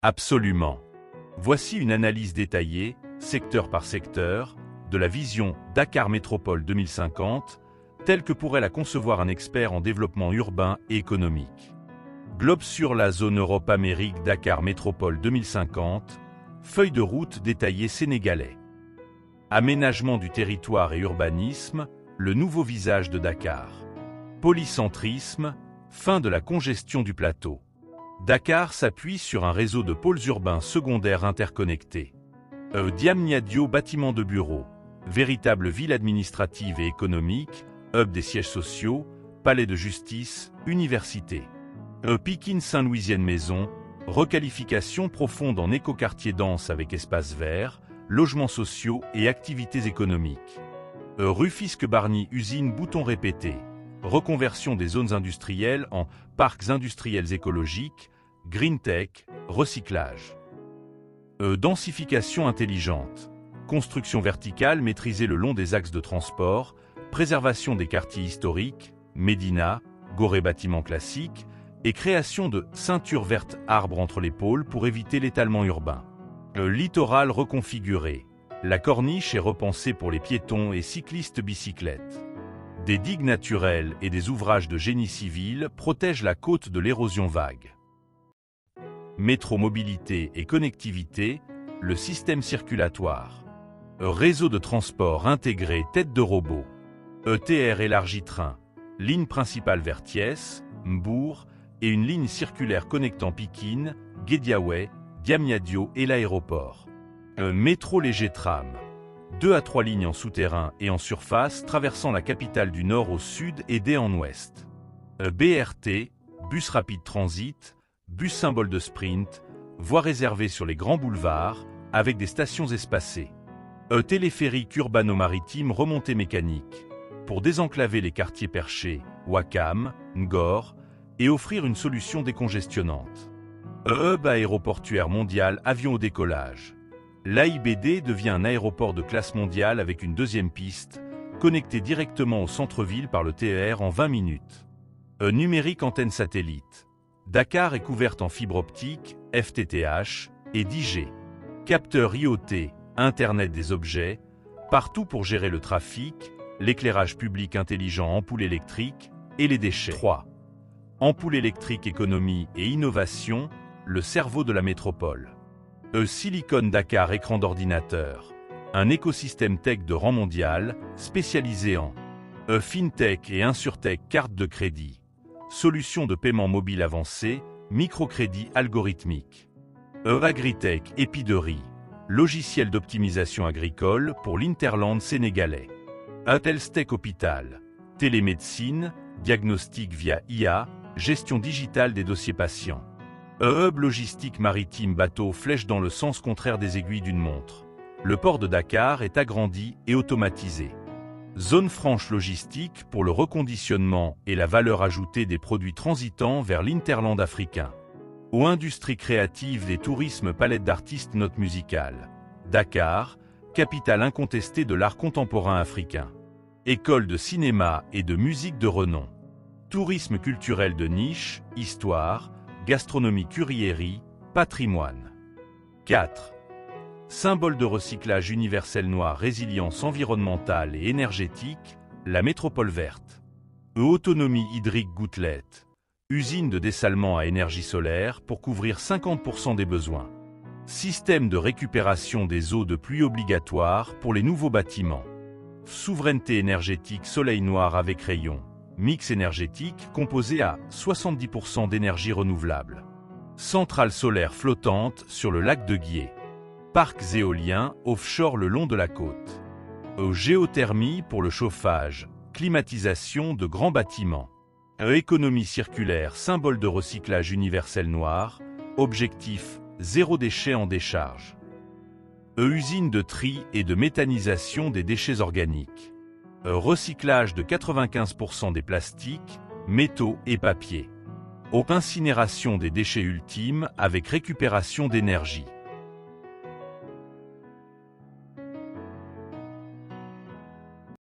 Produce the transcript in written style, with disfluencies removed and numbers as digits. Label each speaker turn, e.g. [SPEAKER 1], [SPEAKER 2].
[SPEAKER 1] Absolument. Voici une analyse détaillée, secteur par secteur, de la vision Dakar Métropole 2050, telle que pourrait la concevoir un expert en développement urbain et économique. Globe sur la zone Europe-Amérique Dakar Métropole 2050, feuille de route détaillée sénégalais. Aménagement du territoire et urbanisme, le nouveau visage de Dakar. Polycentrisme, fin de la congestion du plateau. Dakar s'appuie sur un réseau de pôles urbains secondaires interconnectés. Diamniadio bâtiments de bureaux, véritable ville administrative et économique, hub des sièges sociaux, palais de justice, université. Pikine Saint-Louisienne maison, requalification profonde en écoquartier dense avec espaces verts, logements sociaux et activités économiques. Rufisque-Bargny usine boutons répétés, reconversion des zones industrielles en parcs industriels écologiques, green tech, recyclage. Densification intelligente, construction verticale maîtrisée le long des axes de transport, préservation des quartiers historiques, Médina, Gorée bâtiments classiques, et création de ceintures vertes arbres entre les pôles pour éviter l'étalement urbain. Littoral reconfiguré, la corniche est repensée pour les piétons et cyclistes bicyclettes. Des digues naturelles et des ouvrages de génie civil protègent la côte de l'érosion vague. Métro mobilité et connectivité, le système circulatoire. Réseau de transport intégré tête de robot. ETR élargi train, ligne principale vers Thiès, Mbour et une ligne circulaire connectant Pikine, Guédiawaye, Diamniadio et l'aéroport. Métro léger tram. 2 à 3 lignes en souterrain et en surface traversant la capitale du nord au sud et d'est en ouest. BRT, bus rapide transit, bus symbole de sprint, voies réservées sur les grands boulevards avec des stations espacées. Téléphérique urbano-maritime remontée mécanique pour désenclaver les quartiers perchés, Ouakam, Ngor et offrir une solution décongestionnante. Hub aéroportuaire mondial avion au décollage. L'AIBD devient un aéroport de classe mondiale avec une deuxième piste, connectée directement au centre-ville par le TER en 20 minutes. Numérique antenne satellite. Dakar est couverte en fibre optique, FTTH et 10G. Capteur IoT, Internet des objets, partout pour gérer le trafic, l'éclairage public intelligent ampoule électrique et les déchets. 3. Ampoule électrique économie et innovation, le cerveau de la métropole. Silicon Dakar écran d'ordinateur, un écosystème tech de rang mondial, spécialisé en fintech et insurtech carte de crédit, solutions de paiement mobile avancées, microcrédit algorithmique. Agritech épiderie, logiciel d'optimisation agricole pour l'Interland sénégalais. Atelstech hôpital, télémédecine, diagnostic via IA, gestion digitale des dossiers patients. Hub logistique maritime bateau flèche dans le sens contraire des aiguilles d'une montre. Le port de Dakar est agrandi et automatisé. Zone franche logistique pour le reconditionnement et la valeur ajoutée des produits transitant vers l'Interland africain. Industrie créative des tourismes palette d'artistes notes musicales. Dakar, capitale incontestée de l'art contemporain africain. École de cinéma et de musique de renom. Tourisme culturel de niche, histoire, gastronomie curierie, patrimoine. 4. Symbole de recyclage universel noir résilience environnementale et énergétique, la métropole verte. Autonomie hydrique gouttelette. Usine de dessalement à énergie solaire pour couvrir 50% des besoins. Système de récupération des eaux de pluie obligatoire pour les nouveaux bâtiments. Souveraineté énergétique soleil noir avec rayon. Mix énergétique composé à 70% d'énergie renouvelable. Centrale solaire flottante sur le lac de Guiers. Parcs éoliens offshore le long de la côte. Géothermie pour le chauffage, climatisation de grands bâtiments. Économie circulaire, symbole de recyclage universel noir, objectif zéro déchet en décharge. Usine de tri et de méthanisation des déchets organiques. Recyclage de 95% des plastiques, métaux et papier. Incinération des déchets ultimes avec récupération d'énergie.